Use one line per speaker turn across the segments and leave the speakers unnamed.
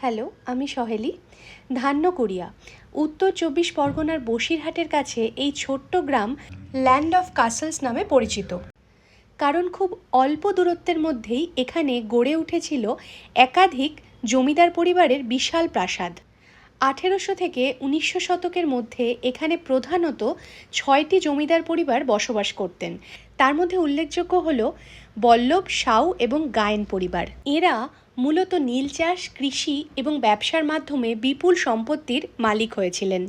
Hello, আমি সহেলি। ধান্যকুড়িয়া উত্তর ২৪ পরগনার বসিরহাটের কাছে এই ছোট্ট গ্রাম ল্যান্ড অফ কাসলস নামে পরিচিত। কারণ খুব অল্প দূরত্বের মধ্যেই এখানে গড়ে উঠেছিল একাধিক জমিদার পরিবারের বিশাল প্রাসাদ। ১৮০০ থেকে ১৯০০ শতকের মধ্যে এখানে প্রধানত ৬টি জমিদার পরিবার বসবাস করতেন। তার মধ্যে উল্লেখযোগ্য হল বল্লভ, সাউ এবং গায়েন পরিবার। এরা মূলত নীল চাষ, কৃষি এবং ব্যবসার মাধ্যমে বিপুল সম্পত্তির মালিক হয়েছিলেন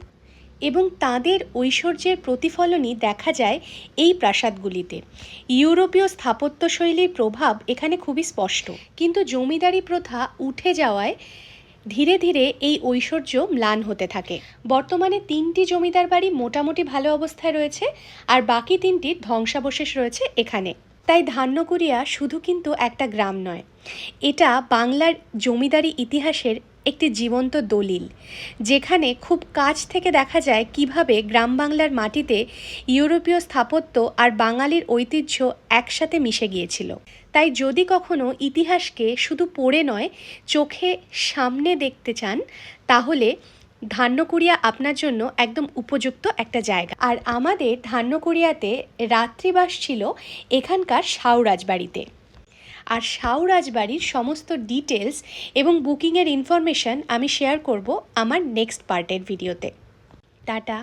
এবং তাঁদের ঐশ্বর্যের প্রতিফলনই দেখা যায় এই প্রাসাদগুলিতে। ইউরোপীয় স্থাপত্যশৈলীর প্রভাব এখানে খুবই স্পষ্ট, কিন্তু জমিদারি প্রথা উঠে যাওয়ায় ধীরে ধীরে এই ঐশ্বর্য ম্লান হতে থাকে। বর্তমানে ৩টি জমিদার বাড়ি মোটামুটি ভালো অবস্থায় রয়েছে, আর বাকি ৩টির ধ্বংসাবশেষ রয়েছে এখানে। তাই ধান্যকুড়িয়া শুধু কিন্তু একটা গ্রাম নয়, এটা বাংলার জমিদারি ইতিহাসের একটি জীবন্ত দলিল, যেখানে খুব কাছ থেকে দেখা যায় কিভাবে গ্রাম বাংলার মাটিতে ইউরোপীয় স্থাপত্য আর বাঙালির ঐতিহ্য একসাথে মিশে গিয়েছিল। তাই যদি কখনো ইতিহাসকে শুধু পড়ে নয়, চোখে সামনে দেখতে চান, তাহলে ধান্যকুড়িয়া আপনার জন্য একদম উপযুক্ত একটা জায়গা। আর আমাদের ধান্যকুড়িয়াতে রাত্রিবাস ছিল এখানকার সাউ রাজবাড়িতে। আর সাউ রাজবাড়ির সমস্ত ডিটেলস এবং বুকিংয়ের ইনফরমেশান আমি শেয়ার করব আমার নেক্সট পার্টের ভিডিওতে। টাটা।